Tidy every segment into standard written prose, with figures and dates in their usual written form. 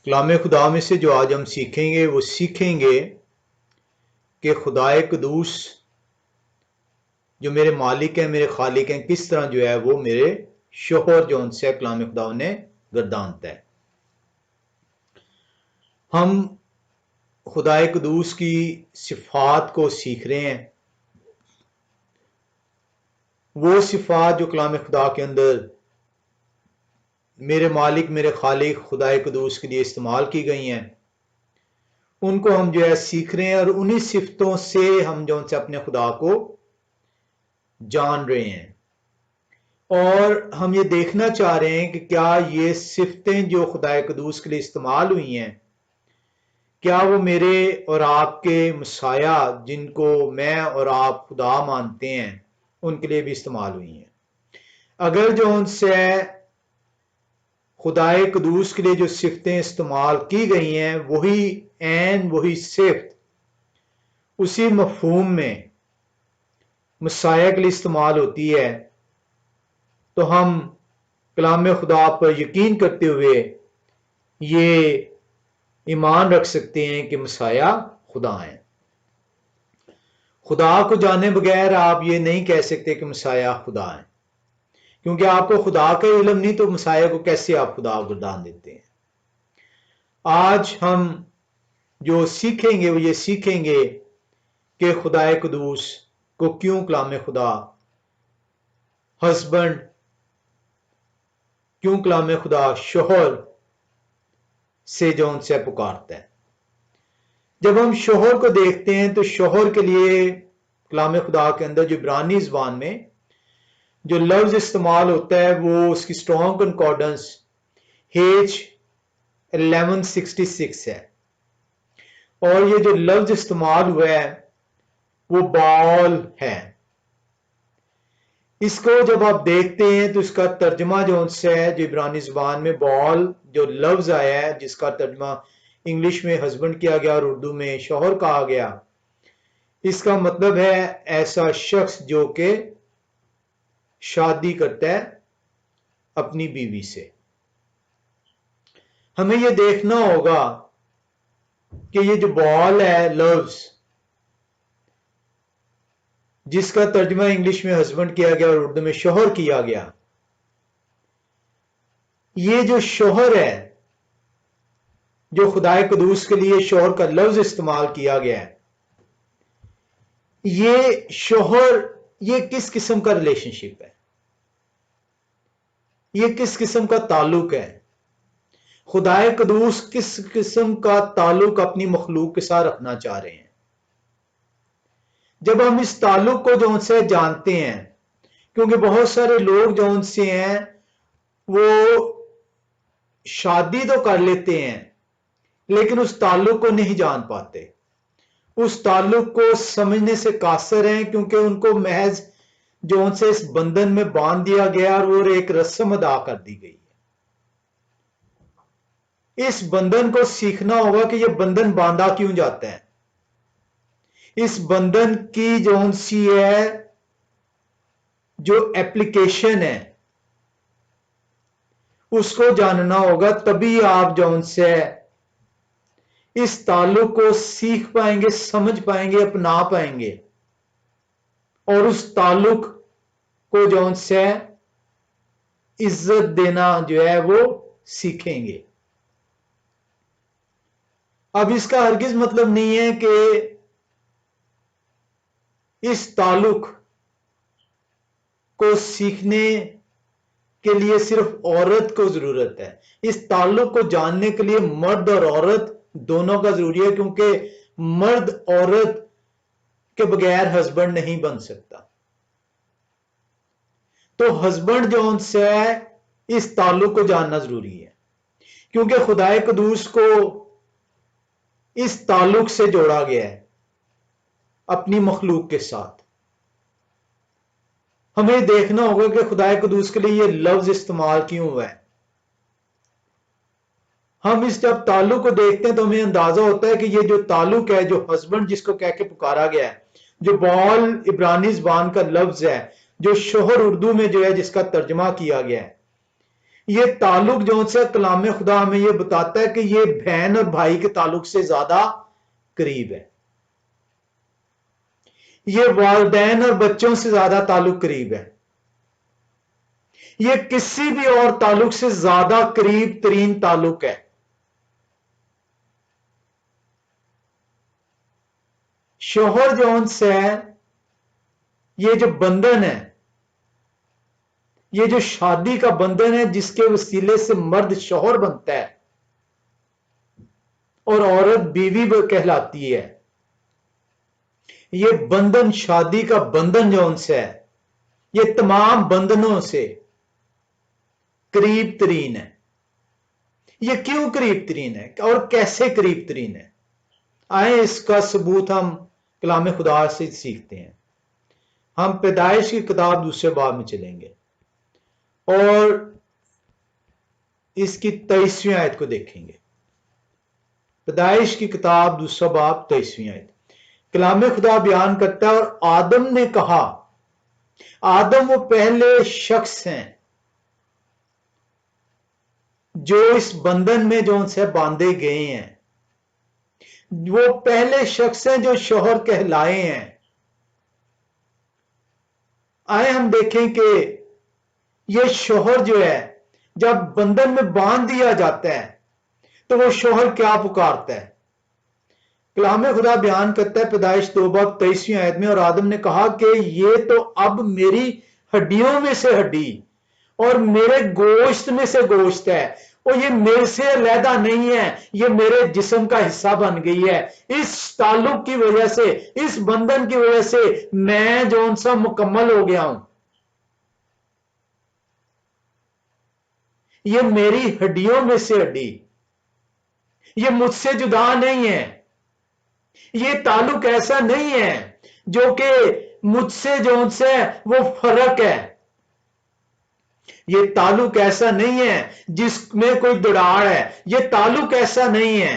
کلام خدا میں سے جو آج ہم سیکھیں گے وہ سیکھیں گے کہ خدائے قدوس جو میرے مالک ہیں، میرے خالق ہیں، کس طرح جو ہے وہ میرے شوہر جو ان سے کلام خدا نے گردانتا ہے۔ ہم خدائے قدوس کی صفات کو سیکھ رہے ہیں، وہ صفات جو کلام خدا کے اندر میرے مالک میرے خالق خدائے قدوس کے لیے استعمال کی گئی ہیں، ان کو ہم جو ہے سیکھ رہے ہیں، اور انہی صفتوں سے ہم جو ان سے اپنے خدا کو جان رہے ہیں، اور ہم یہ دیکھنا چاہ رہے ہیں کہ کیا یہ صفتیں جو خدائے قدوس کے لیے استعمال ہوئی ہیں، کیا وہ میرے اور آپ کے مسیح جن کو میں اور آپ خدا مانتے ہیں ان کے لیے بھی استعمال ہوئی ہیں۔ اگر جو ان سے خدائے قدوس کے لیے جو صفتیں استعمال کی گئی ہیں وہی صفت اسی مفہوم میں مسیح کے لیے استعمال ہوتی ہے، تو ہم کلام خدا پر یقین کرتے ہوئے یہ ایمان رکھ سکتے ہیں کہ مسیح خدا ہیں۔ خدا کو جانے بغیر آپ یہ نہیں کہہ سکتے کہ مسیح خدا ہیں، کیونکہ آپ کو خدا کا علم نہیں تو مسیح کو کیسے آپ خدا گردان دیتے ہیں۔ آج ہم جو سیکھیں گے وہ یہ سیکھیں گے کہ خدائے قدوس کو کیوں کلام خدا ہسبینڈ، کیوں کلام خدا شوہر سے جو ان سے پکارتا ہے۔ جب ہم شوہر کو دیکھتے ہیں تو شوہر کے لیے کلام خدا کے اندر جو عبرانی زبان میں جو لفظ استعمال ہوتا ہے وہ اس کی اسٹرانگ کنکارڈنس H1166 ہے، اور یہ جو لفظ استعمال ہوا ہے وہ بال ہے۔ اس کو جب آپ دیکھتے ہیں تو اس کا ترجمہ جو ان سے ہے، جو عبرانی زبان میں بال جو لفظ آیا ہے جس کا ترجمہ انگلش میں ہسبینڈ کیا گیا اور اردو میں شوہر کہا گیا، اس کا مطلب ہے ایسا شخص جو کہ شادی کرتا ہے اپنی بیوی سے۔ ہمیں یہ دیکھنا ہوگا کہ یہ جو بال ہے لفظ جس کا ترجمہ انگلش میں ہسبینڈ کیا گیا اور اردو میں شوہر کیا گیا، یہ جو شوہر ہے جو خدائے قدوس کے لیے شوہر کا لفظ استعمال کیا گیا ہے، یہ شوہر یہ کس قسم کا ریلیشن شپ ہے، یہ کس قسم کا تعلق ہے؟ خدائے قدوس کس قسم کا تعلق اپنی مخلوق کے ساتھ رکھنا چاہ رہے ہیں؟ جب ہم اس تعلق کو جو ان سے جانتے ہیں، کیونکہ بہت سارے لوگ جو ان سے ہیں وہ شادی تو کر لیتے ہیں لیکن اس تعلق کو نہیں جان پاتے، اس تعلق کو سمجھنے سے قاصر ہیں، کیونکہ ان کو محض جو ان سے اس بندھن میں باندھ دیا گیا اور ایک رسم ادا کر دی گئی ہے۔ اس بندھن کو سیکھنا ہوگا کہ یہ بندھن باندھا کیوں جاتا ہے، اس بندھن کی جو ان سی ہے جو ایپلیکیشن ہے اس کو جاننا ہوگا، تبھی آپ جو ان سے اس تعلق کو سیکھ پائیں گے، سمجھ پائیں گے، اپنا پائیں گے، اور اس تعلق کو جو ان سے عزت دینا جو ہے وہ سیکھیں گے۔ اب اس کا ہرگز مطلب نہیں ہے کہ اس تعلق کو سیکھنے کے لیے صرف عورت کو ضرورت ہے، اس تعلق کو جاننے کے لیے مرد اور عورت دونوں کا ضروری ہے، کیونکہ مرد عورت کے بغیر ہسبینڈ نہیں بن سکتا۔ تو ہسبینڈ جو ان سے ہے اس تعلق کو جاننا ضروری ہے، کیونکہ خدائے قدوس کو اس تعلق سے جوڑا گیا ہے اپنی مخلوق کے ساتھ۔ ہمیں دیکھنا ہوگا کہ خدائے قدوس کے لیے یہ لفظ استعمال کیوں ہوا ہے۔ ہم اس جب تعلق کو دیکھتے ہیں تو ہمیں اندازہ ہوتا ہے کہ یہ جو تعلق ہے، جو ہسبینڈ جس کو کہہ کے پکارا گیا ہے، جو بال عبرانی زبان کا لفظ ہے، جو شوہر اردو میں جو ہے جس کا ترجمہ کیا گیا ہے، یہ تعلق جو سے کلام خدا ہمیں یہ بتاتا ہے کہ یہ بہن اور بھائی کے تعلق سے زیادہ قریب ہے، یہ والدین اور بچوں سے زیادہ تعلق قریب ہے، یہ کسی بھی اور تعلق سے زیادہ قریب ترین تعلق ہے۔ شوہر جون سے یہ جو بندھن ہے، یہ جو شادی کا بندھن ہے جس کے وسیلے سے مرد شوہر بنتا ہے اور عورت بیوی کہلاتی ہے، یہ بندھن شادی کا بندھن جون سے ہے یہ تمام بندھنوں سے قریب ترین ہے۔ یہ کیوں قریب ترین ہے اور کیسے قریب ترین ہے؟ آئیں اس کا ثبوت ہم کلام خدا سے سیکھتے ہیں۔ ہم پیدائش کی کتاب دوسرے باب میں چلیں گے اور اس کی 23ویں آیت کو دیکھیں گے۔ پیدائش کی کتاب دوسرا باب 23ویں آیت، کلام خدا بیان کرتا ہے، اور آدم نے کہا، آدم وہ پہلے شخص ہیں جو اس بندھن میں جو ان سے باندھے گئے ہیں، وہ پہلے شخص ہیں جو شوہر کہلائے ہیں۔ آئے ہم دیکھیں کہ یہ شوہر جو ہے جب بندھن میں باندھ دیا جاتا ہے تو وہ شوہر کیا پکارتا ہے؟ کلام خدا بیان کرتا ہے پیدائش 2 باب 23ویں آیت میں، اور آدم نے کہا کہ یہ تو اب میری ہڈیوں میں سے ہڈی اور میرے گوشت میں سے گوشت ہے، اور یہ میرے سے علیحدہ نہیں ہے، یہ میرے جسم کا حصہ بن گئی ہے۔ اس تعلق کی وجہ سے، اس بندھن کی وجہ سے میں جو ان سا مکمل ہو گیا ہوں، یہ میری ہڈیوں میں سے ہڈی، یہ مجھ سے جدا نہیں ہے، یہ تعلق ایسا نہیں ہے جو کہ مجھ سے جو ان سے وہ فرق ہے، یہ تعلق ایسا نہیں ہے جس میں کوئی دراڑ ہے، یہ تعلق ایسا نہیں ہے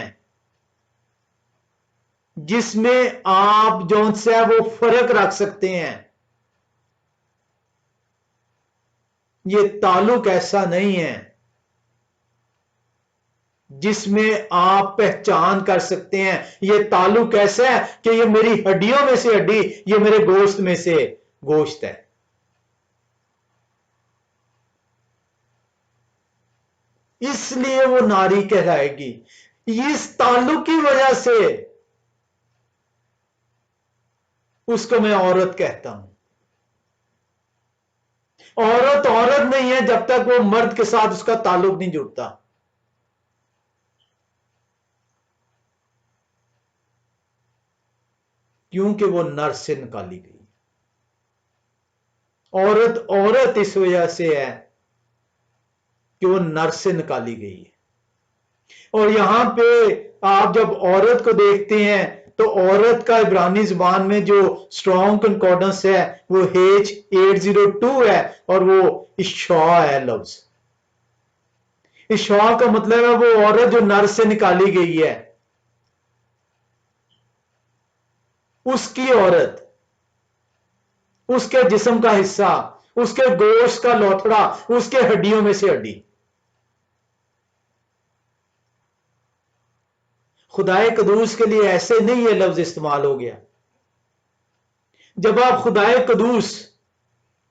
جس میں آپ جو ان سے وہ فرق رکھ سکتے ہیں، یہ تعلق ایسا نہیں ہے جس میں آپ پہچان کر سکتے ہیں، یہ تعلق ایسا ہے کہ یہ میری ہڈیوں میں سے ہڈی، یہ میرے گوشت میں سے گوشت ہے۔ اس لیے وہ ناری کہلائے گی، اس تعلق کی وجہ سے اس کو میں عورت کہتا ہوں۔ عورت عورت نہیں ہے جب تک وہ مرد کے ساتھ اس کا تعلق نہیں جڑتا، کیونکہ وہ نر سے نکالی گئی۔ عورت عورت اس وجہ سے ہے کہ وہ نر سے نکالی گئی ہے۔ اور یہاں پہ آپ جب عورت کو دیکھتے ہیں تو عورت کا عبرانی زبان میں جو اسٹرانگ کنکورڈنس ہے وہ H802 ہے، اور وہ اشاع ہے لفظ۔ اشاع کا مطلب ہے وہ عورت جو نر سے نکالی گئی ہے، اس کی عورت، اس کے جسم کا حصہ، اس کے گوشت کا لوتھڑا، اس کے ہڈیوں میں سے ہڈی۔ خدائے قدوس کے لیے ایسے نہیں یہ لفظ استعمال ہو گیا۔ جب آپ خدائے قدوس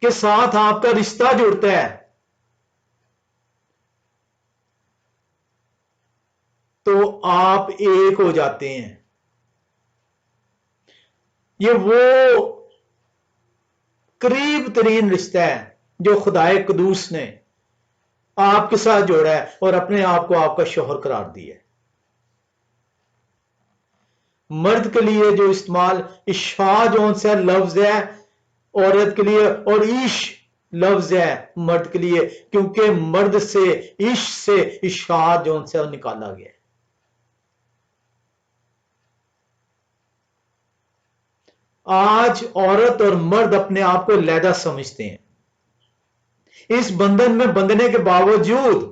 کے ساتھ آپ کا رشتہ جڑتا ہے تو آپ ایک ہو جاتے ہیں۔ یہ وہ قریب ترین رشتہ ہے جو خدائے قدوس نے آپ کے ساتھ جوڑا ہے اور اپنے آپ کو آپ کا شوہر قرار دیا ہے۔ مرد کے لیے جو استعمال اشاع جو سے لفظ ہے عورت کے لیے، اور عیش لفظ ہے مرد کے لیے، کیونکہ مرد سے عیش سے اشاع جو سے نکالا گیا ہے۔ آج عورت اور مرد اپنے آپ کو علیحدہ سمجھتے ہیں، اس بندھن میں بندھنے کے باوجود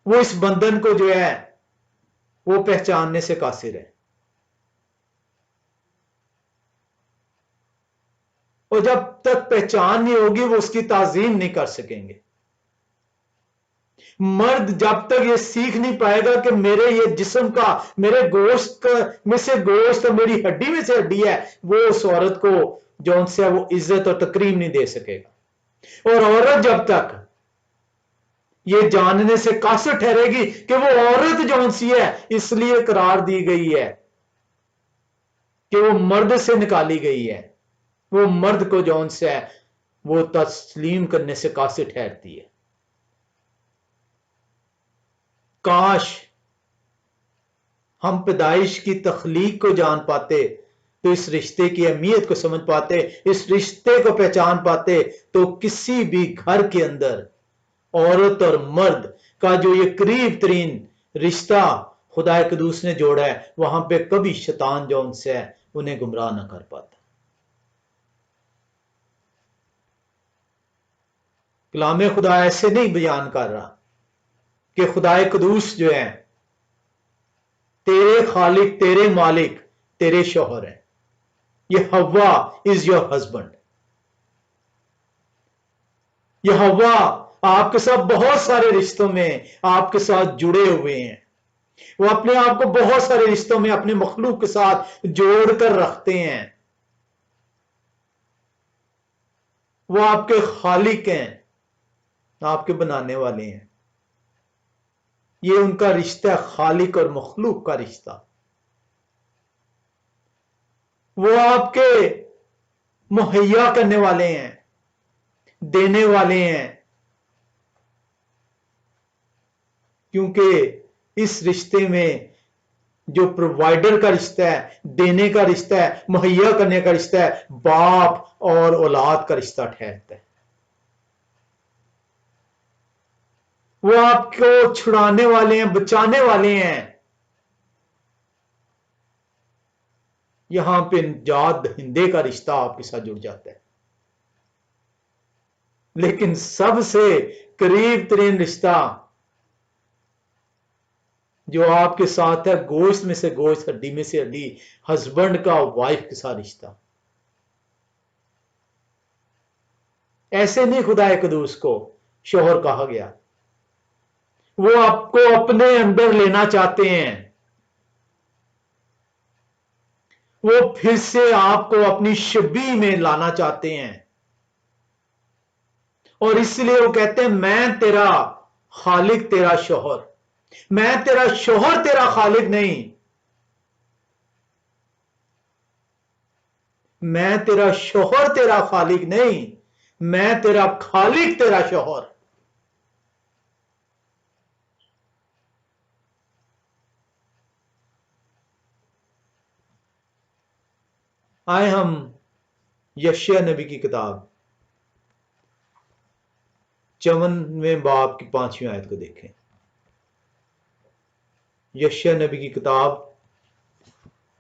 وہ اس بندھن کو جو ہے وہ پہچاننے سے قاصر ہے، اور جب تک پہچان نہیں ہوگی وہ اس کی تعظیم نہیں کر سکیں گے۔ مرد جب تک یہ سیکھ نہیں پائے گا کہ میرے یہ جسم کا، میرے گوشت میں سے گوشت اور میری ہڈی میں سے ہڈی ہے، وہ اس عورت کو جو ان سے وہ عزت اور تکریم نہیں دے سکے گا۔ اور عورت جب تک یہ جاننے سے قاصر ٹھہرے گی کہ وہ عورت جو سی ہے اس لیے قرار دی گئی ہے کہ وہ مرد سے نکالی گئی ہے، وہ مرد کو جو ان سے ہے وہ تسلیم کرنے سے قاصر ٹھہرتی ہے۔ کاش ہم پیدائش کی تخلیق کو جان پاتے تو اس رشتے کی اہمیت کو سمجھ پاتے، اس رشتے کو پہچان پاتے، تو کسی بھی گھر کے اندر عورت اور مرد کا جو یہ قریب ترین رشتہ خدا قدوس نے جوڑا ہے، وہاں پہ کبھی شیطان جو ان سے ہے انہیں گمراہ نہ کر پاتا۔ کلام خدا ایسے نہیں بیان کر رہا کہ خدا قدوس جو ہے تیرے خالق، تیرے مالک، تیرے شوہر ہیں۔ یہ حوا از یور ہسبینڈ، یہ حوا آپ کے ساتھ بہت سارے رشتوں میں آپ کے ساتھ جڑے ہوئے ہیں، وہ اپنے آپ کو بہت سارے رشتوں میں اپنے مخلوق کے ساتھ جوڑ کر رکھتے ہیں، وہ آپ کے خالق ہیں، آپ کے بنانے والے ہیں۔ یہ ان کا رشتہ ہے، خالق اور مخلوق کا رشتہ۔ وہ آپ کے مہیا کرنے والے ہیں، دینے والے ہیں، کیونکہ اس رشتے میں جو پرووائڈر کا رشتہ ہے، دینے کا رشتہ ہے، مہیا کرنے کا رشتہ ہے، باپ اور اولاد کا رشتہ ٹھہرتا ہے۔ وہ آپ کو چھڑانے والے ہیں، بچانے والے ہیں۔ یہاں پہ نجات دہندے کا رشتہ آپ کے ساتھ جڑ جاتا ہے، لیکن سب سے قریب ترین رشتہ جو آپ کے ساتھ ہے، گوشت میں سے گوشت، ہڈی میں سے ہڈی، ہسبینڈ کا وائف کے ساتھ رشتہ۔ ایسے نہیں خدا قدوس کو شوہر کہا گیا، وہ آپ کو اپنے اندر لینا چاہتے ہیں، وہ پھر سے آپ کو اپنی شبیہ میں لانا چاہتے ہیں، اور اس لیے وہ کہتے ہیں میں تیرا خالق، تیرا شوہر۔ میں تیرا شوہر، تیرا خالق نہیں، میں تیرا شوہر، تیرا خالق نہیں، میں تیرا خالق، تیرا شوہر۔ آئے ہم یشیاء نبی کی کتاب 54ویں باب کی 5ویں آیت کو دیکھیں۔ یشیاء نبی کی کتاب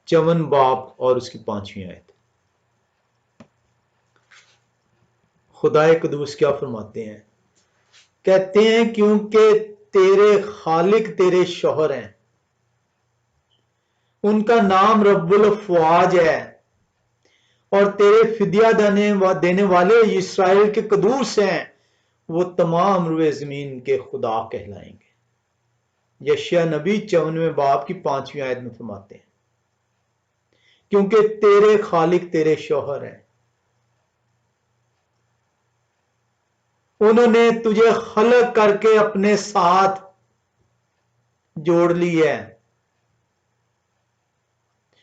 54 باب اور اس کی 5ویں آیت۔ خدا قدوس کیا فرماتے ہیں؟ کہتے ہیں کیونکہ تیرے خالق تیرے شوہر ہیں، ان کا نام رب الافواج ہے، اور تیرے فدیہ دینے والے اسرائیل کے قدوس ہیں، وہ تمام روئے زمین کے خدا کہلائیں گے۔ یشیاء نبی 54ویں باب کی 5ویں آیت میں فرماتے ہیں کیونکہ تیرے خالق تیرے شوہر ہیں، انہوں نے تجھے خلق کر کے اپنے ساتھ جوڑ لی ہے،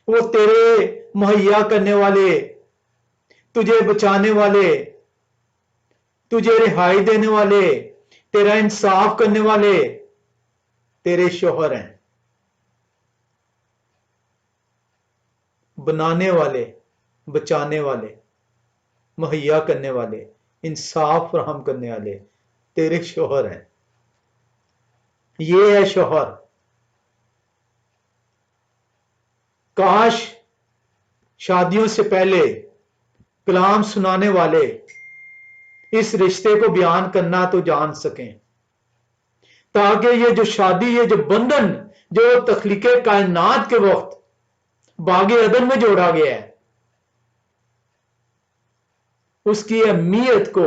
وہ تیرے مہیا کرنے والے، تجھے بچانے والے، تجھے رہائی دینے والے، تیرا انصاف کرنے والے تیرے شوہر ہیں، بنانے والے، بچانے والے، مہیا کرنے والے، انصاف فراہم کرنے والے تیرے شوہر ہیں۔ یہ ہے شوہر۔ کاش شادیوں سے پہلے کلام سنانے والے اس رشتے کو بیان کرنا تو جان سکیں، تاکہ یہ جو شادی، یہ جو بندھن جو تخلیق کائنات کے وقت باغ عدن میں جوڑا گیا ہے، اس کی اہمیت کو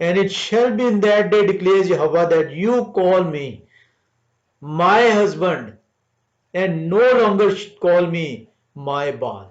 And it shall be in that day, declares Jehovah, that you call me my husband and no longer call me my Baal.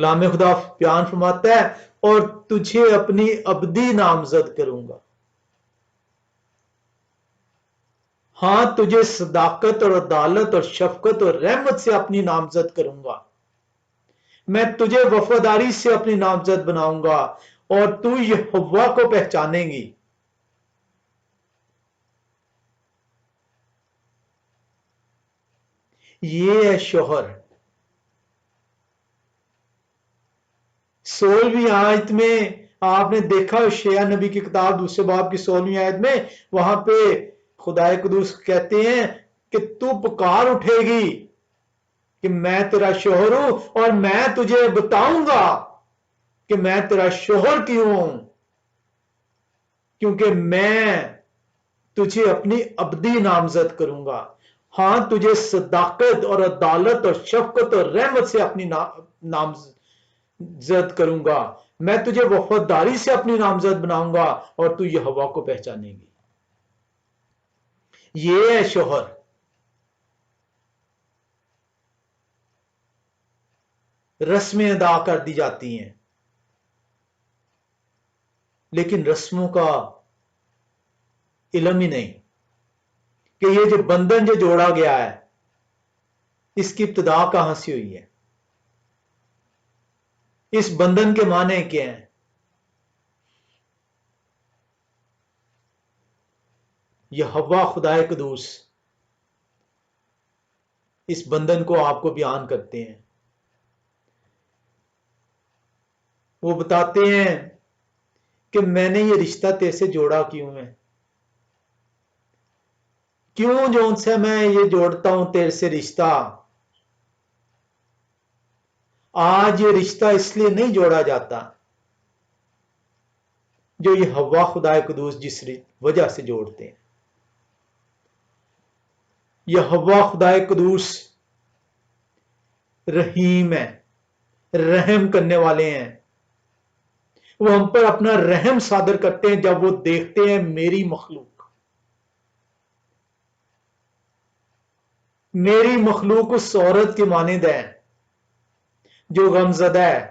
کلام خدا بیان فرماتا ہے اور تجھے اپنی ابدی نامزد کروں گا. ہاں تجھے صداقت اور عدالت اور شفقت اور رحمت سے اپنی نامزد کروں گا. میں تجھے وفاداری سے اپنی نامزد بناؤں گا اور تو یہوہ کو پہچانے گی. یہ ہے شوہر. 16ویں آیت میں آپ نے دیکھا شیعہ نبی کی کتاب دوسرے باب کی 16ویں آیت میں وہاں پہ خدائے قدوس کہتے ہیں کہ تو پکار اٹھے گی کہ میں تیرا شوہر ہوں اور میں تجھے بتاؤں گا کہ میں تیرا شوہر کیوں ہوں، کیونکہ میں تجھے اپنی ابدی نامزد کروں گا. ہاں تجھے صداقت اور عدالت اور شفقت اور رحمت سے اپنی نامزد کروں گا. میں تجھے وفاداری سے اپنی نامزد بناؤں گا اور تو یہوہ کو پہچانے گی. یہ ہے شوہر. رسمیں ادا کر دی جاتی ہیں لیکن رسموں کا علم ہی نہیں کہ یہ جو بندھن جو جوڑا گیا ہے اس کی ابتدا کہاں سے ہوئی ہے. اس بندھن کے معنی کیا ہیں؟ یہوہ خدائے قدوس اس بندھن کو آپ کو بیان کرتے ہیں. وہ بتاتے ہیں کہ میں نے یہ رشتہ تیرے سے جوڑا کیوں ہے، کیوں جون سے میں یہ جوڑتا ہوں تیرے سے رشتہ. آج یہ رشتہ اس لیے نہیں جوڑا جاتا جو یہ یہوہ خدائے قدوس جس وجہ سے جوڑتے ہیں. یہوہ خدائے قدوس رحیم ہے، رحم کرنے والے ہیں. وہ ہم پر اپنا رحم صادر کرتے ہیں جب وہ دیکھتے ہیں میری مخلوق اس عورت کی مانند ہے جو غمزدہ ہے.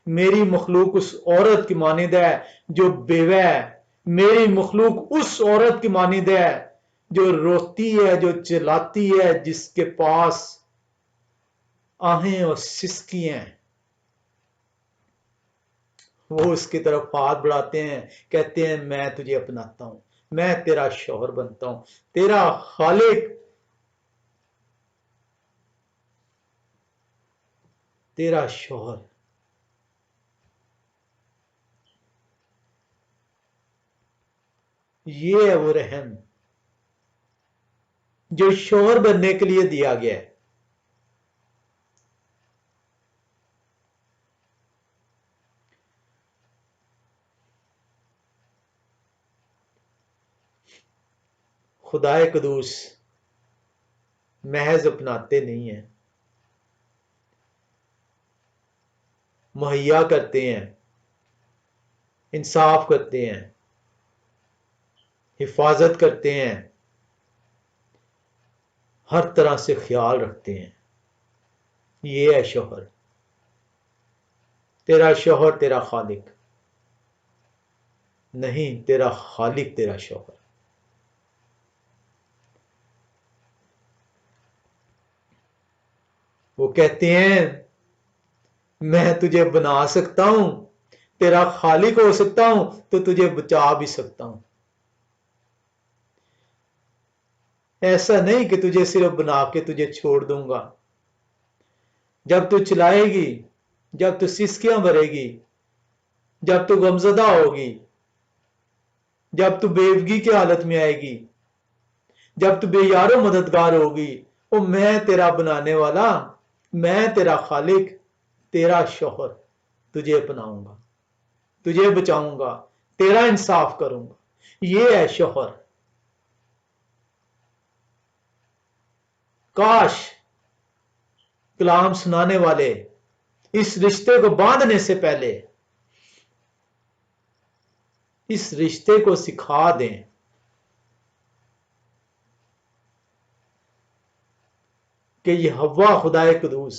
میری مخلوق اس عورت کی مانند ہے جو بیوہ ہے. میری مخلوق اس عورت کی مانند ہے جو روتی ہے، جو چلاتی ہے، جس کے پاس آہیں اور سسکی ہیں. وہ اس کی طرف ہاتھ بڑھاتے ہیں، کہتے ہیں میں تجھے اپناتا ہوں، میں تیرا شوہر بنتا ہوں، تیرا خالق، تیرا شوہر. یہ ہے وہ رحم جو شوہر بننے کے لیے دیا گیا ہے. خدائے قدوس محض اپناتے نہیں ہیں، مہیا کرتے ہیں، انصاف کرتے ہیں، حفاظت کرتے ہیں، ہر طرح سے خیال رکھتے ہیں. یہ ہے شوہر. تیرا شوہر تیرا خالق نہیں، تیرا خالق تیرا شوہر. وہ کہتے ہیں میں تجھے بنا سکتا ہوں، تیرا خالق ہو سکتا ہوں تو تجھے بچا بھی سکتا ہوں. ایسا نہیں کہ تجھے صرف بنا کے تجھے چھوڑ دوں گا. جب تو چلائے گی، جب تو سسکیاں بھرے گی، جب تو غمزدہ ہوگی، جب تو بیوگی کی حالت میں آئے گی، جب تو بے یار و مددگار ہوگی، وہ میں تیرا بنانے والا، میں تیرا خالق، تیرا شوہر تجھے اپناؤں گا، تجھے بچاؤں گا، تیرا انصاف کروں گا. یہ ہے شوہر. کاش کلام سنانے والے اس رشتے کو باندھنے سے پہلے اس رشتے کو سکھا دیں کہ یہوہ خدائے قدوس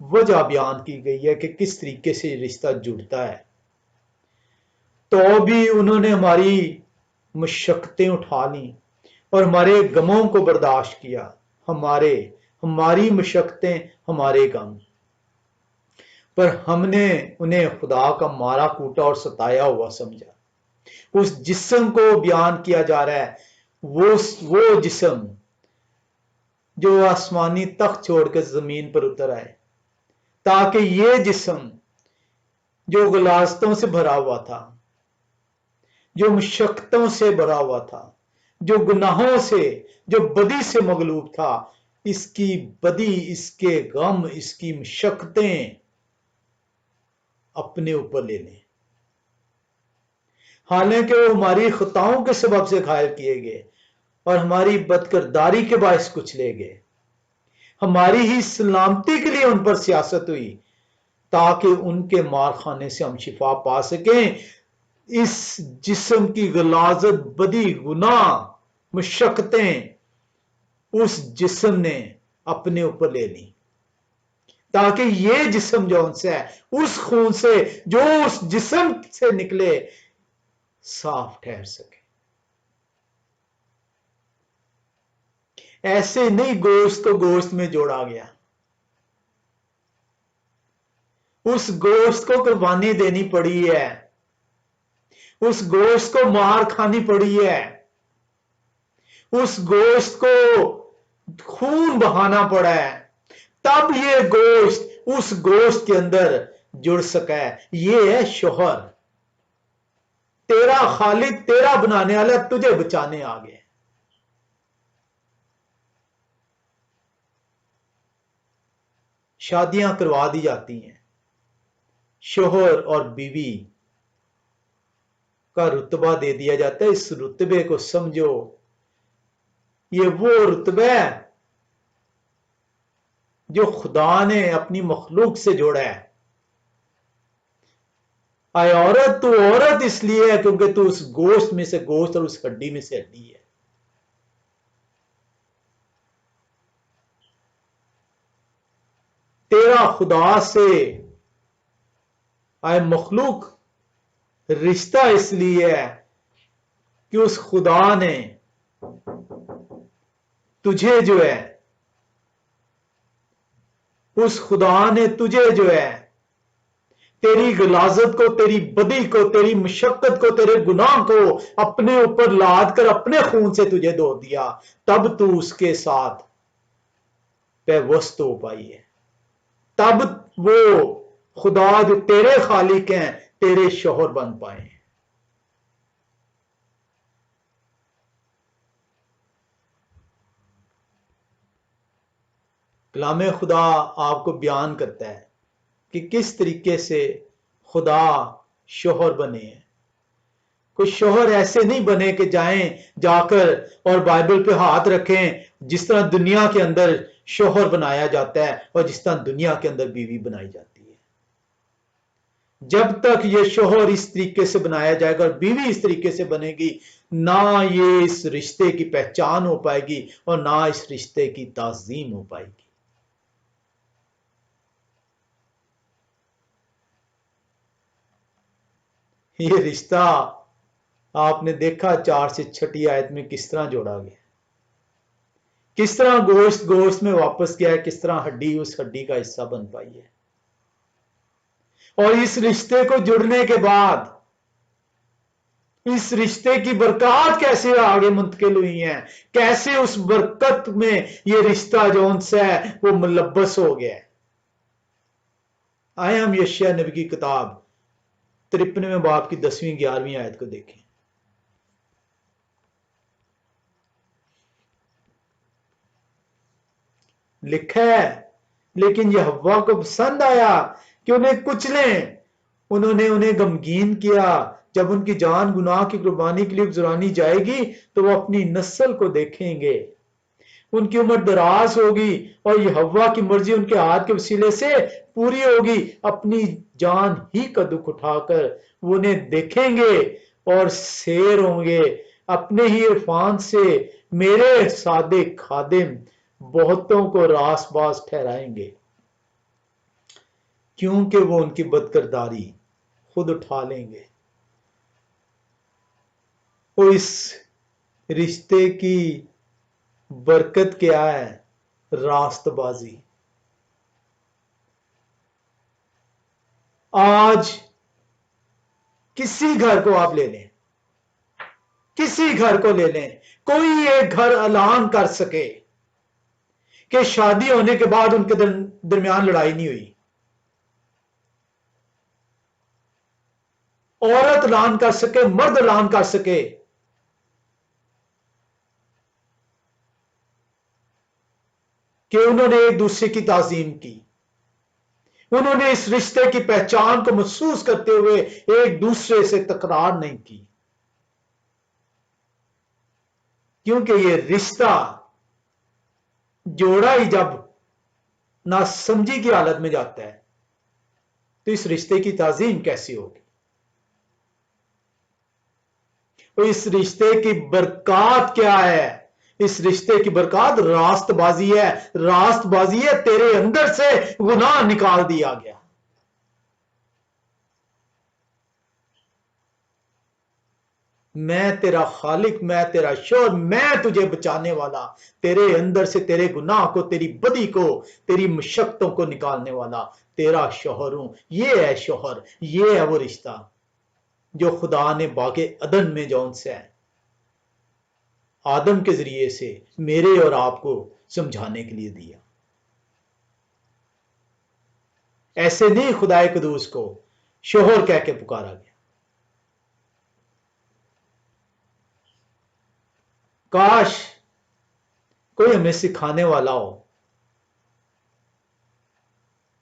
وجہ بیان کی گئی ہے کہ کس طریقے سے یہ رشتہ جڑتا ہے، تو بھی انہوں نے ہماری مشقتیں اٹھا لیں اور ہمارے غموں کو برداشت کیا، ہماری مشقتیں، ہمارے غم، پر ہم نے انہیں خدا کا مارا کوٹا اور ستایا ہوا سمجھا۔ اس جسم کو بیان کیا جا رہا ہے، وہ جسم جو آسمانی تخت چھوڑ کے زمین پر اتر آئے، تاکہ یہ جسم جو غلاظتوں سے بھرا ہوا تھا، جو مشقتوں سے بھرا ہوا تھا، جو گناہوں سے، جو بدی سے مغلوب تھا، اس کی بدی، اس کے غم، اس کی مشقتیں اپنے اوپر لے لیں۔ حالانکہ وہ ہماری خطاؤں کے سبب سے گھائل کیے گئے اور ہماری بدکرداری کے باعث کچھ لے گئے، ہماری ہی سلامتی کے لیے ان پر سیاست ہوئی تاکہ ان کے مار خانے سے ہم شفا پا سکیں۔ اس جسم کی غلاظت، بدی، گناہ، مشقتیں اس جسم نے اپنے اوپر لے لی تاکہ یہ جسم جو ان سے ہے، اس خون سے جو اس جسم سے نکلے، صاف ٹھہر سکے۔ ایسے نہیں گوشت کو گوشت میں جوڑا گیا، اس گوشت کو قربانی دینی پڑی ہے، اس گوشت کو مار کھانی پڑی ہے، اس گوشت کو خون بہانا پڑا ہے، تب یہ گوشت اس گوشت کے اندر جڑ سکا ہے۔ یہ ہے شوہر، تیرا خالق، تیرا بنانے والا تجھے بچانے آ گئے۔ شادیاں کروا دی جاتی ہیں، شوہر اور بیوی کا رتبہ دے دیا جاتا ہے، اس رتبے کو سمجھو، یہ وہ رتبہ ہے جو خدا نے اپنی مخلوق سے جوڑا ہے۔ اے عورت، تو عورت اس لیے ہے کیونکہ تو اس گوشت میں سے گوشت اور اس ہڈی میں سے ہڈی ہے۔ تیرا خدا سے اے مخلوق رشتہ اس لیے ہے کہ اس خدا نے تجھے جو ہے، اس خدا نے تجھے جو ہے، تیری غلاظت کو، تیری بدی کو، تیری مشقت کو، تیرے گناہ کو اپنے اوپر لاد کر اپنے خون سے تجھے دھو دیا، تب تو اس کے ساتھ پیوست ہو پائی ہے، تب وہ خدا جو تیرے خالق ہیں تیرے شوہر بن پائے ہیں۔ کلام خدا آپ کو بیان کرتا ہے کہ کس طریقے سے خدا شوہر بنے ہیں۔ کوئی شوہر ایسے نہیں بنے کہ جائیں جا کر اور بائبل پہ ہاتھ رکھیں، جس طرح دنیا کے اندر شوہر بنایا جاتا ہے اور جس طرح دنیا کے اندر بیوی بنائی جاتی ہے۔ جب تک یہ شوہر اس طریقے سے بنایا جائے گا اور بیوی اس طریقے سے بنے گی، نہ یہ اس رشتے کی پہچان ہو پائے گی اور نہ اس رشتے کی تعظیم ہو پائے گی۔ یہ رشتہ آپ نے دیکھا 4 سے 6 آیت میں کس طرح جوڑا گیا، کس طرح گوشت گوشت میں واپس گیا ہے، کس طرح ہڈی اس ہڈی کا حصہ بن پائی ہے۔ اور اس رشتے کو جڑنے کے بعد اس رشتے کی برکات کیسے آگے منتقل ہوئی ہیں، کیسے اس برکت میں یہ رشتہ جو ان سے ہے وہ ملبس ہو گیا ہے۔ آئے ہم یشیاء نبی کی کتاب 53 باب کی 10-11 آیت کو دیکھیں۔ لکھا ہے، لیکن یہ حوا کو پسند آیا کہ انہیں کچلیں، انہوں نے انہیں غمگین کیا۔ جب ان کی جان گناہ کی قربانی کے لیے گزرانی جائے گی تو وہ اپنی نسل کو دیکھیں گے، ان کی عمر دراز ہوگی اور یہ حوا کی مرضی ان کے ہاتھ کے وسیلے سے پوری ہوگی۔ اپنی جان ہی کا دکھ اٹھا کر وہ انہیں دیکھیں گے اور سیر ہوں گے، اپنے ہی عرفان سے میرے صادق خادم بہتوں کو راس باز ٹھہرائیں گے۔ کیونکہ وہ ان کی بدکرداری خود اٹھا لیں گے۔ اور اس رشتے کی برکت کیا ہے؟ راست بازی۔ آج کسی گھر کو آپ لے لیں، کسی گھر کو لے لیں، کوئی ایک گھر اعلان کر سکے کہ شادی ہونے کے بعد ان کے درمیان لڑائی نہیں ہوئی۔ عورت اعلان کر سکے، مرد اعلان کر سکے کہ انہوں نے ایک دوسرے کی تعظیم کی، انہوں نے اس رشتے کی پہچان کو محسوس کرتے ہوئے ایک دوسرے سے تکرار نہیں کی، کیونکہ یہ رشتہ جوڑا ہی جب ناسمجھی کی حالت میں جاتا ہے تو اس رشتے کی تعظیم کیسی ہوگی؟ اور اس رشتے کی برکات کیا ہے؟ اس رشتے کی برکات راست بازی ہے۔ راست بازی ہے، تیرے اندر سے گناہ نکال دیا گیا۔ میں تیرا خالق، میں تیرا شوہر، میں تجھے بچانے والا، تیرے اندر سے تیرے گناہ کو، تیری بدی کو، تیری مشقتوں کو نکالنے والا تیرا شوہر ہوں۔ یہ ہے شوہر، یہ ہے وہ رشتہ جو خدا نے باغ عدن میں جون سے ہے آدم کے ذریعے سے میرے اور آپ کو سمجھانے کے لیے دیا۔ ایسے نہیں خدا قدوس کو شوہر کہہ کے پکارا گیا۔ کاش کوئی ہمیں سکھانے والا ہو،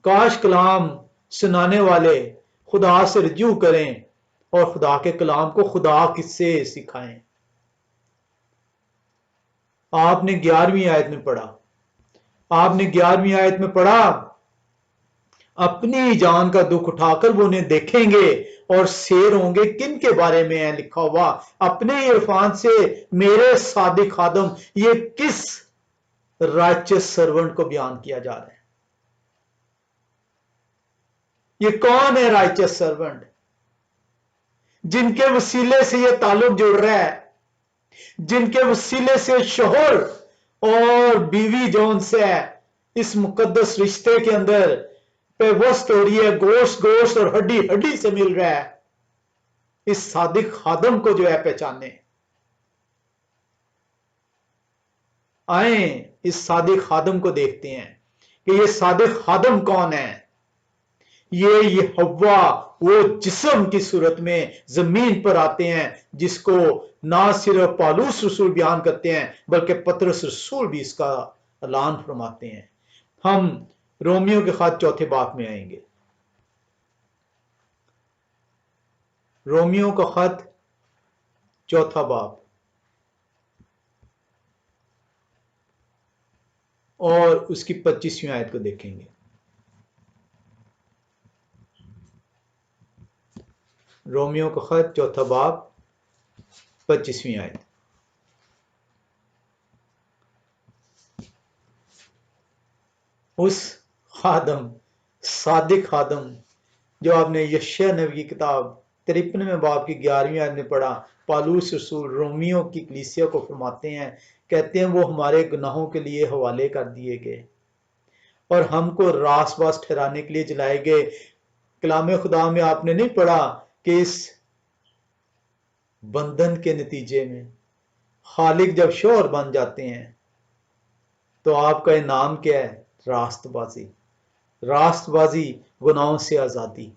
کاش کلام سنانے والے خدا سے رجوع کریں اور خدا کے کلام کو خدا کس سے سکھائیں۔ آپ نے 11ویں آیت میں پڑھا، آپ نے 11ویں آیت میں پڑھا، اپنی جان کا دکھ اٹھا کر وہ انہیں دیکھیں گے اور سیر ہوں گے۔ کن کے بارے میں ہے لکھا ہوا؟ اپنے عرفان سے میرے صادق خادم۔ یہ کس رائچس سرونٹ کو بیان کیا جا رہا ہے؟ یہ کون ہے رائچس سرونٹ جن کے وسیلے سے یہ تعلق جڑ رہا ہے، جن کے وسیلے سے شوہر اور بیوی جون سے ہے اس مقدس رشتے کے اندر پیوست ہو رہی ہے، گوشت گوشت اور ہڈی ہڈی سے مل رہا ہے؟ اس صادق خادم کو جو ہے پہچانے، آئیں اس صادق خادم کو دیکھتے ہیں کہ یہ صادق خادم کون ہے۔ یہ ہوا وہ جسم کی صورت میں زمین پر آتے ہیں جس کو نہ صرف پالوس رسول بیان کرتے ہیں بلکہ پطرس رسول بھی اس کا اعلان فرماتے ہیں۔ ہم رومیو کے خط 4 باب میں آئیں گے۔ رومیو کا خط 4 باب اور اس کی 25ویں آیت کو دیکھیں گے۔ رومیو کا خط 4 باب 25ویں آیت۔ اس خادم، صادق خادم جو آپ نے یشیاہ نبی کی کتاب 53 باب کی 11ویں آیت میں پڑھا، پالوس رسول رومیو کی کلیسیا کو فرماتے ہیں، کہتے ہیں وہ ہمارے گناہوں کے لیے حوالے کر دیے گئے اور ہم کو راست باز ٹھہرانے کے لیے جلائے گئے۔ کلام خدا میں آپ نے نہیں پڑھا کہ اس بندھن کے نتیجے میں خالق جب شوہر بن جاتے ہیں تو آپ کا انعام کیا ہے؟ راست بازی۔ راست بازی، گناہوں سے آزادی،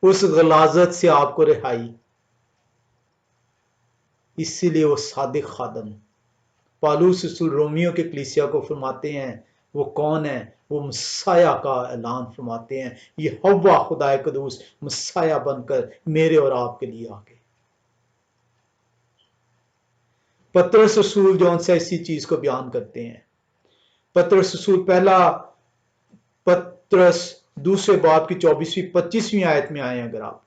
اس غلاظت سے آپ کو رہائی۔ اسی لیے وہ صادق خادم پالوس رسول رومیو کے کلیسیا کو فرماتے ہیں، وہ کون ہے؟ وہ مسیح کا اعلان فرماتے ہیں، یہ ہوا خدا قدوس مسیح بن کر میرے اور آپ کے لیے آ گئے۔ پطرس رسول جو ان سے اسی چیز کو بیان کرتے ہیں۔ پطرس رسول پہلا پطرس 2 باب کی 24ویں 25ویں آیت میں آئے، اگر آپ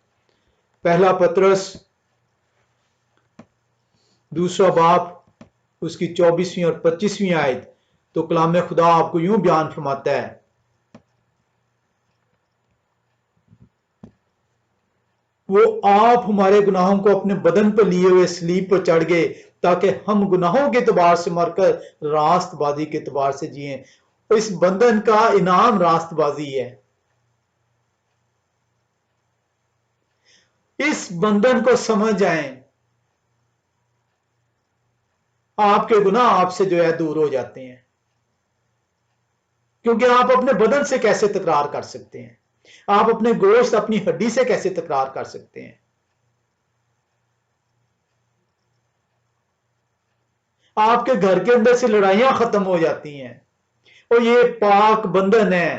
پہلا پطرس 2 باب اس کی 24ویں اور 25ویں آیت، تو کلام خدا آپ کو یوں بیان فرماتا ہے، وہ آپ ہمارے گناہوں کو اپنے بدن پر لیے ہوئے سلیب پر چڑھ گئے تاکہ ہم گناہوں کے اعتبار سے مر کر راست بازی کے اعتبار سے جئیں۔ اس بندھن کا انعام راست بازی ہے۔ اس بندھن کو سمجھ جائیں، آپ کے گناہ آپ سے جو ہے دور ہو جاتے ہیں، کیونکہ آپ اپنے بدن سے کیسے تکرار کر سکتے ہیں؟ آپ اپنے گوشت اپنی ہڈی سے کیسے تکرار کر سکتے ہیں؟ آپ کے گھر کے اندر سے لڑائیاں ختم ہو جاتی ہیں، اور یہ پاک بندھن ہے،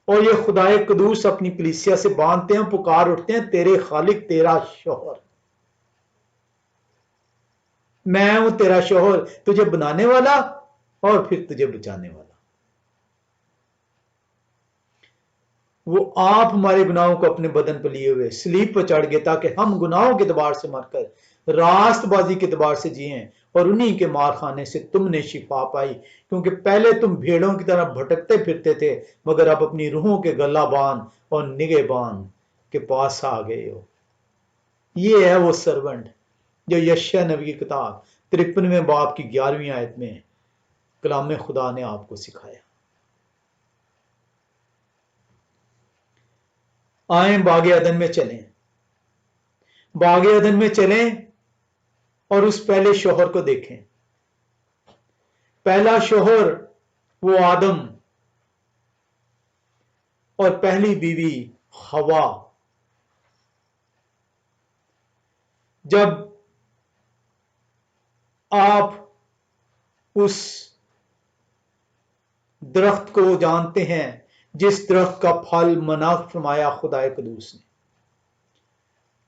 اور یہ خدائے قدوس اپنی کلیسیا سے باندھتے ہیں، پکار اٹھتے ہیں، تیرے خالق تیرا شوہر، میں ہوں تیرا شوہر، تجھے بنانے والا اور پھر تجھے بچانے والا۔ وہ آپ ہمارے گناہوں کو اپنے بدن پر لیے ہوئے سلیب پر چڑھ گئے تاکہ ہم گناہوں کے اعتبار سے مر کر راست بازی کے اعتبار سے جئیں، اور انہی کے مار خانے سے تم نے شفا پائی، کیونکہ پہلے تم بھیڑوں کی طرح بھٹکتے پھرتے تھے، مگر اب اپنی روحوں کے گلہ بان اور نگہ بان کے پاس آ گئے ہو۔ یہ ہے وہ سرونٹ جو یشیاہ نبی کی کتاب 53ویں باب کی 11ویں آیت میں کلام خدا نے آپ کو سکھایا۔ آئیں باغ عدن میں چلیں، باغ عدن میں چلیں اور اس پہلے شوہر کو دیکھیں۔ پہلا شوہر وہ آدم اور پہلی بیوی حوا۔ جب آپ اس درخت کو جانتے ہیں جس درخت کا پھل منع فرمایا خدائے قدوس نے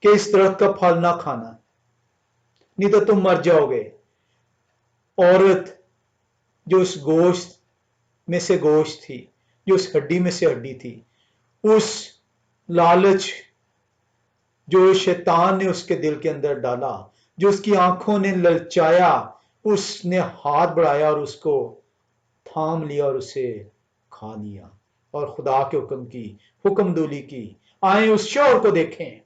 کہ اس درخت کا پھل نہ کھانا نہیں تو تم مر جاؤ گے، عورت جو اس گوشت میں سے گوشت تھی، جو اس ہڈی میں سے ہڈی تھی، اس لالچ جو شیطان نے اس کے دل کے اندر ڈالا، جو اس کی آنکھوں نے للچایا، اس نے ہاتھ بڑھایا اور اس کو تھام لیا اور اسے کھا لیا، اور خدا کے حکم کی حکم دولی کی۔ آئیں اس شوہر کو دیکھیں،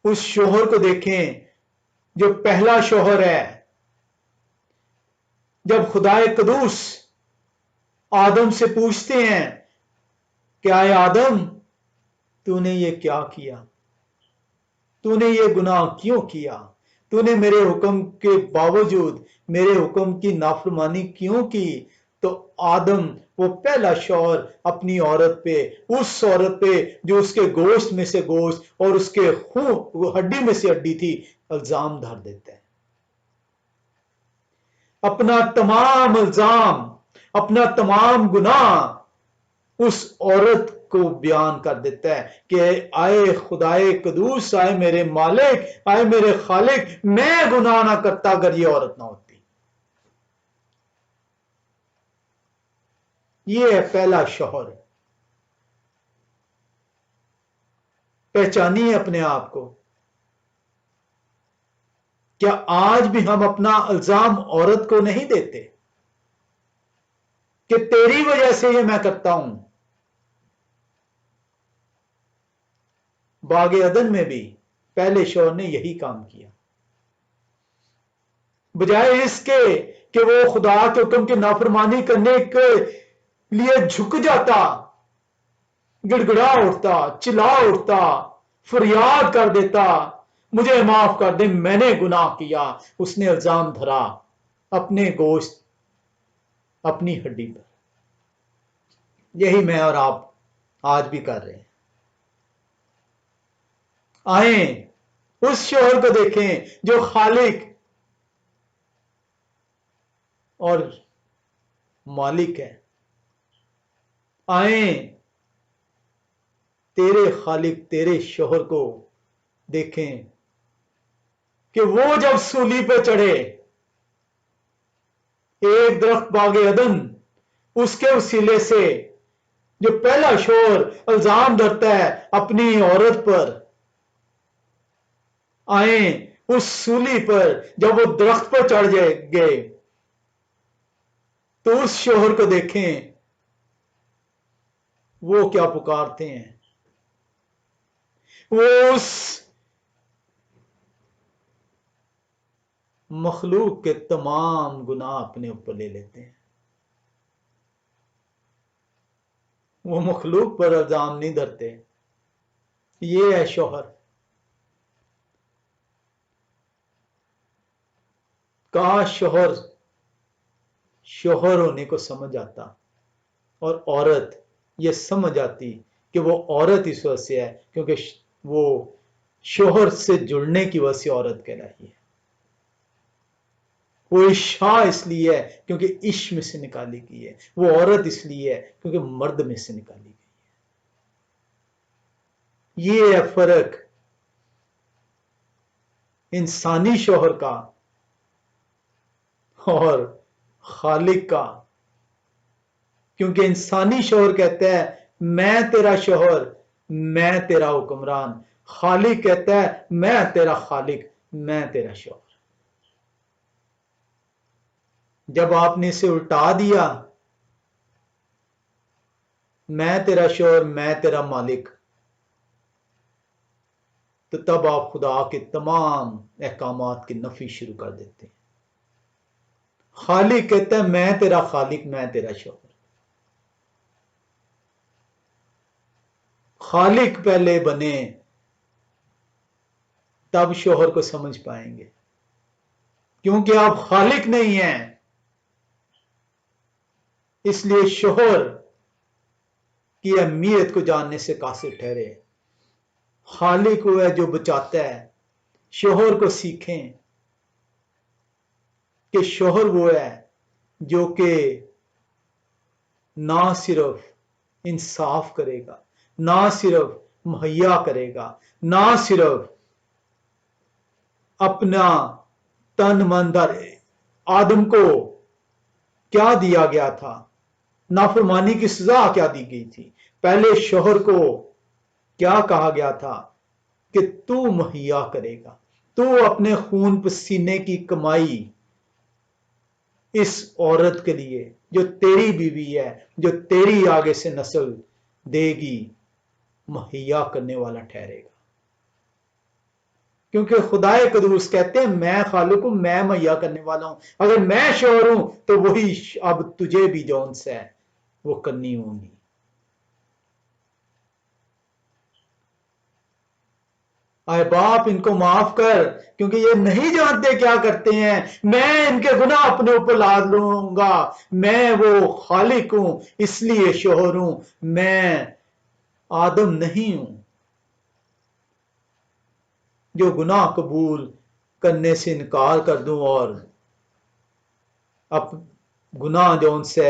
اس شوہر کو دیکھیں جو پہلا شوہر ہے۔ جب خدائے قدوس آدم سے پوچھتے ہیں کہ آئے آدم تو نے یہ کیا کیا، تو نے یہ گناہ کیوں کیا، تو نے میرے حکم کے باوجود میرے حکم کی نافرمانی کیوں کی؟ تو آدم وہ پہلا شوہر اپنی عورت پہ، اس عورت پہ جو اس کے گوشت میں سے گوشت اور اس کے خون ہڈی میں سے ہڈی تھی، الزام دھر دیتا ہے، اپنا تمام الزام، اپنا تمام گناہ اس عورت کو بیان کر دیتا ہے کہ آئے خدائے قدوس، آئے میرے مالک، آئے میرے خالق، میں گناہ نہ کرتا اگر یہ عورت نہ ہوتی۔ یہ ہے پہلا شوہر۔ پہچانیے اپنے آپ کو۔ کیا آج بھی ہم اپنا الزام عورت کو نہیں دیتے کہ تیری وجہ سے یہ میں کرتا ہوں؟ باغ عدن میں بھی پہلے شوہر نے یہی کام کیا، بجائے اس کے کہ وہ خدا کے حکم کی نافرمانی کرنے کے لیے جھک جاتا، گڑگڑا اٹھتا، چلا اٹھتا، فریاد کر دیتا مجھے معاف کر دے، میں نے گناہ کیا، اس نے الزام دھرا اپنے گوشت، اپنی ہڈی پر۔ یہی میں اور آپ آج بھی کر رہے ہیں۔ آئیں اس شوہر کو دیکھیں جو خالق اور مالک ہے۔ آئیں تیرے خالق تیرے شوہر کو دیکھیں کہ وہ جب سولی پہ چڑھے، ایک درخت باغ عدن، اس کے وسیلے سے جو پہلا شوہر الزام دھرتا ہے اپنی عورت پر، آئیں اس سولی پر جب وہ درخت پر چڑھ گئے، تو اس شوہر کو دیکھیں وہ کیا پکارتے ہیں، وہ اس مخلوق کے تمام گناہ اپنے اوپر لے لیتے ہیں. وہ مخلوق پر الزام نہیں دھرتے. یہ ہے شوہر. کاش شوہر ہونے کو سمجھ آتا اور عورت یہ سمجھ آتی کہ وہ عورت اس وجہ سے ہے کیونکہ وہ شوہر سے جڑنے کی وجہ سے عورت کہلائی ہے. وہ عشاء اس لیے ہے کیونکہ عشق میں سے نکالی گئی ہے. وہ عورت اس لیے ہے کیونکہ مرد میں سے نکالی گئی ہے. یہ ہے فرق انسانی شوہر کا اور خالق کا. کیونکہ انسانی شوہر کہتا ہے میں تیرا شوہر، میں تیرا حکمران. خالق کہتا ہے میں تیرا خالق، میں تیرا شوہر. جب آپ نے اسے الٹا دیا، میں تیرا شوہر میں تیرا مالک، تو تب آپ خدا کے تمام احکامات کی نفی شروع کر دیتے ہیں. خالق کہتا ہے میں تیرا خالق، میں تیرا شوہر. خالق پہلے بنے تب شوہر کو سمجھ پائیں گے. کیونکہ آپ خالق نہیں ہیں اس لیے شوہر کی اہمیت کو جاننے سے قاصر ٹھہرے. خالق وہ ہے جو بچاتا ہے. شوہر کو سیکھیں کہ شوہر وہ ہے جو کہ نہ صرف انصاف کرے گا، نہ صرف مہیا کرے گا، نہ صرف اپنا تن من در. آدم کو کیا دیا گیا تھا؟ نافرمانی کی سزا کیا دی گئی تھی؟ پہلے شوہر کو کیا کہا گیا تھا کہ تو مہیا کرے گا، تو اپنے خون پسینے کی کمائی اس عورت کے لیے جو تیری بیوی ہے، جو تیری آگے سے نسل دے گی، مہیا کرنے والا ٹھہرے گا. کیونکہ خدا قدوس کہتے ہیں میں خالق ہوں، میں مہیا کرنے والا ہوں. اگر میں شوہر ہوں تو وہی اب تجھے بھی جون سے ہے وہ کرنی ہوں گی. اے باپ ان کو معاف کر کیونکہ یہ نہیں جانتے کیا کرتے ہیں. میں ان کے گناہ اپنے اوپر لا لوں گا. میں وہ خالق ہوں اس لیے شوہر ہوں، میں آدم نہیں ہوں جو گناہ قبول کرنے سے انکار کر دوں اور اب گناہ جو ان سے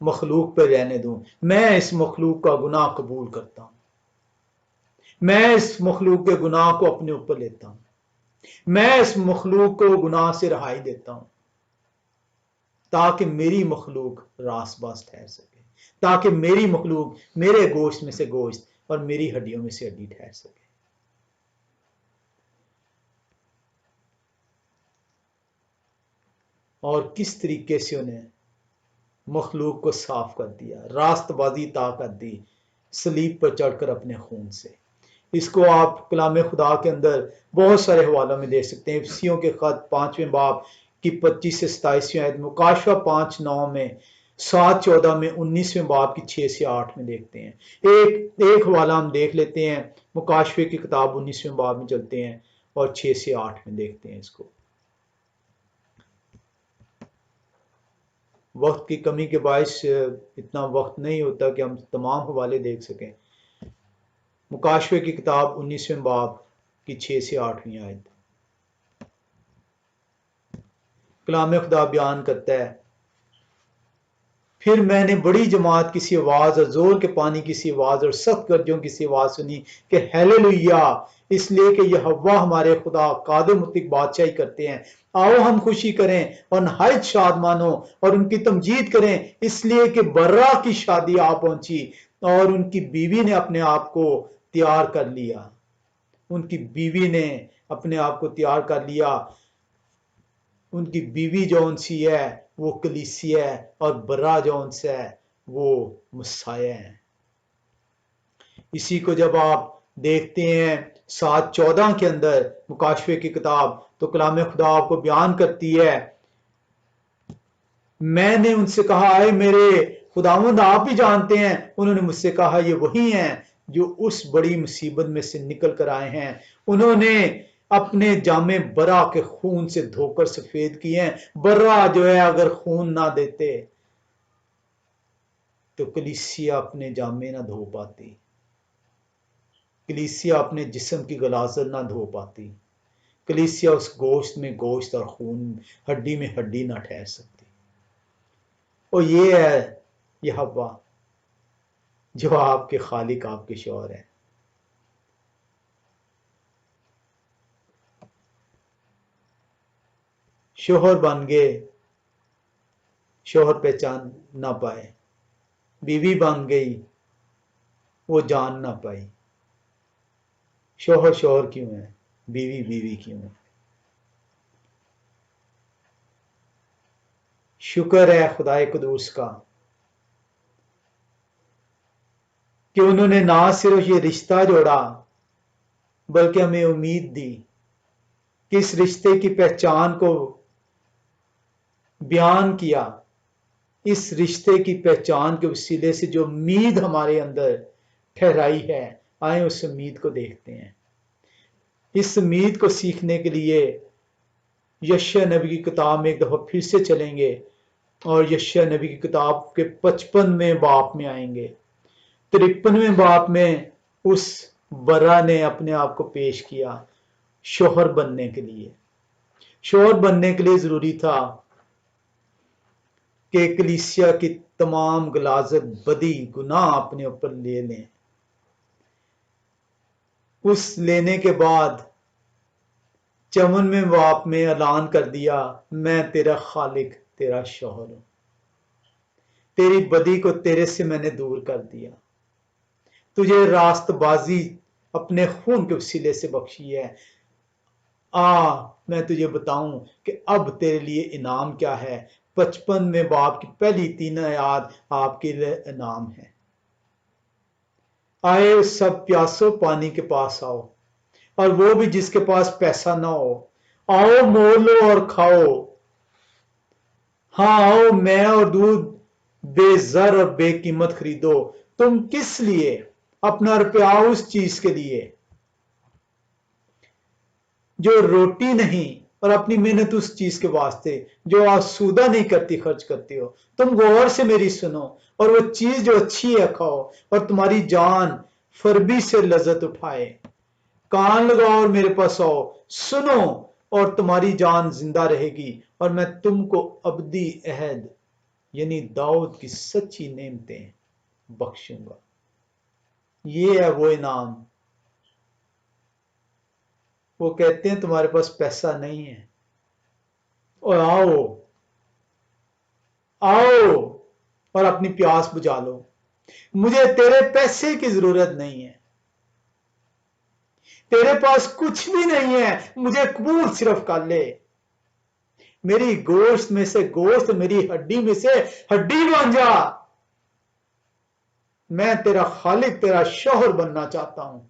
مخلوق پہ رہنے دوں. میں اس مخلوق کا گناہ قبول کرتا ہوں. میں اس مخلوق کے گناہ کو اپنے اوپر لیتا ہوں. میں اس مخلوق کو گناہ سے رہائی دیتا ہوں تاکہ میری مخلوق راس باس ٹھہر سکے، تاکہ میری مخلوق میرے گوشت میں سے گوشت اور میری ہڈیوں میں سے ہڈی ٹھہر سکے. اور کس طریقے سے انہیں مخلوق کو صاف کر دیا، راست بازی طا کر دی صلیب پر چڑھ کر اپنے خون سے. اس کو آپ کلام خدا کے اندر بہت سارے حوالوں میں دیکھ سکتے ہیں. افسیوں کے خط 5ویں باب کی 25 سے 27 آیت، مکاشفہ 5:9 میں، 7:14 میں، 19ویں باب کی 6 سے 8 میں دیکھتے ہیں. ایک حوالہ ہم دیکھ لیتے ہیں. مکاشفے کی کتاب 19ویں باب میں چلتے ہیں اور 6 سے 8 میں دیکھتے ہیں. اس کو وقت کی کمی کے باعث اتنا وقت نہیں ہوتا کہ ہم تمام حوالے دیکھ سکیں. مکاشفے کی کتاب 19ویں باب کی 6 سے 8 آیت. کلام خدا بیان کرتا ہے، پھر میں نے بڑی جماعت کی سی آواز اور زور کے پانی کی سی آواز اور سخت گرجوں کی سی آواز سنی کہ ہیلیلویا، اس لیے کہ یہوہ ہمارے خدا قادر مطلق بادشاہی کرتے ہیں. آؤ ہم خوشی کریں اور نہایت شاد مانو اور ان کی تمجید کریں، اس لیے کہ برا کی شادی آ پہنچی اور ان کی بیوی نے اپنے آپ کو تیار کر لیا. ان کی بیوی نے اپنے آپ کو تیار کر لیا. ان کی بیوی جون سی ہے وہ کلیسیا ہے، اور برا جون سے ہے وہ مسیح ہے۔ اسی کو جب آپ دیکھتے ہیں 7:14 کے اندر مکاشفے کی کتاب، تو کلام خدا آپ کو بیان کرتی ہے، میں نے ان سے کہا اے میرے خداوند آپ ہی جانتے ہیں۔ انہوں نے مجھ سے کہا یہ وہی ہیں جو اس بڑی مصیبت میں سے نکل کر آئے ہیں، انہوں نے اپنے جامے برا کے خون سے دھو کر سفید کیے ہیں۔ برا جو ہے اگر خون نہ دیتے تو کلیسیا اپنے جامے نہ دھو پاتی، کلیسیا اپنے جسم کی غلاظت نہ دھو پاتی، کلیسیا اس گوشت میں گوشت اور خون ہڈی میں ہڈی نہ ٹھہر سکتی۔ اور یہ ہے یہوہ جو آپ کے خالق، آپ کے شوہر ہیں۔ شوہر بن گئے، شوہر پہچان نہ پائے، بیوی بن گئی، وہ جان نہ پائی۔ شوہر شوہر کیوں ہے، بیوی بیوی کیوں ہے؟ شکر ہے خدائے قدوس کا کہ انہوں نے نہ صرف یہ رشتہ جوڑا بلکہ ہمیں امید دی کہ اس رشتے کی پہچان کو بیان کیا۔ اس رشتے کی پہچان کے وسیلے سے جو امید ہمارے اندر ٹھہرائی ہے، آئیں اس امید کو دیکھتے ہیں۔ اس امید کو سیکھنے کے لیے یشیع نبی کی کتاب میں ایک دفعہ پھر سے چلیں گے اور یشیع نبی کی کتاب کے 55ویں باب میں آئیں گے۔ 53ویں باب میں اس برا نے اپنے آپ کو پیش کیا شوہر بننے کے لیے۔ شوہر بننے کے لیے ضروری تھا کہ کلیسیا کی تمام غلاظت، بدی، گناہ اپنے اوپر لے لیں۔ اس لینے کے بعد 54ویں باب میں اعلان کر دیا، میں تیرا خالق، تیرا شوہر ہوں، تیری بدی کو تیرے سے میں نے دور کر دیا، تجھے راست بازی اپنے خون کے وسیلے سے بخشی ہے۔ میں تجھے بتاؤں کہ اب تیرے لیے انعام کیا ہے۔ 55ویں باب کی پہلی 3 آیات آپ کے لیے انعام ہے۔ آئے سب پیاسو پانی کے پاس آؤ، اور وہ بھی جس کے پاس پیسہ نہ ہو، آؤ مول لو اور کھاؤ۔ ہاں آؤ میں اور دودھ بے زر اور بے قیمت خریدو۔ تم کس لیے؟ اپنا روپیہ اس چیز کے لیے جو روٹی نہیں، اور اپنی محنت اس چیز کے واسطے جو آسودہ نہیں کرتی خرچ کرتے ہو۔ تم غور سے میری سنو، اور وہ چیز جو اچھی ہے کھاؤ، اور تمہاری جان فربی سے لذت اٹھائے۔ کان لگاؤ اور میرے پاس آؤ، سنو اور تمہاری جان زندہ رہے گی، اور میں تم کو ابدی عہد یعنی داؤد کی سچی نعمتیں بخشوں گا۔ یہ ہے وہ انعام۔ وہ کہتے ہیں تمہارے پاس پیسہ نہیں ہے، اور آؤ اور اپنی پیاس بجھا لو۔ مجھے تیرے پیسے کی ضرورت نہیں ہے، تیرے پاس کچھ بھی نہیں ہے، مجھے قبول صرف کر لے۔ میری گوشت میں سے گوشت، میری ہڈی میں سے ہڈی بن جا۔ میں تیرا خالق، تیرا شوہر بننا چاہتا ہوں۔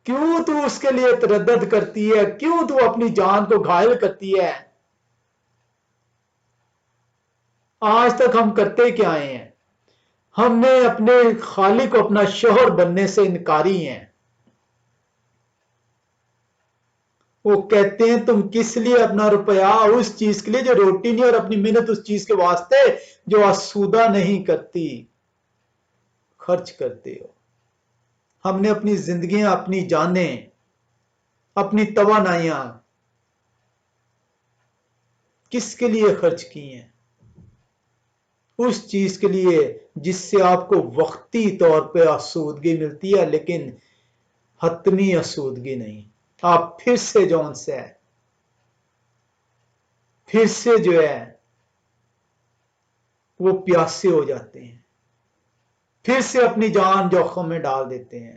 کیوں تو اس کے لیے تردد کرتی ہے؟ کیوں تو اپنی جان کو گھائل کرتی ہے؟ آج تک ہم کرتے کیا ہیں؟ ہم نے اپنے خالق کو اپنا شوہر بننے سے انکاری ہیں۔ وہ کہتے ہیں تم کس لیے اپنا روپیہ اس چیز کے لیے جو روٹی نہیں، اور اپنی محنت اس چیز کے واسطے جو آسودہ نہیں کرتی خرچ کرتے ہو۔ ہم نے اپنی زندگیاں، اپنی جانیں، اپنی توانائیاں کس کے لیے خرچ کی ہیں؟ اس چیز کے لیے جس سے آپ کو وقتی طور پہ آسودگی ملتی ہے، لیکن حتمی آسودگی نہیں۔ آپ پھر سے جون سے ہے، پھر سے جو ہے وہ پیاسے ہو جاتے ہیں، پھر سے اپنی جان جوخم میں ڈال دیتے ہیں۔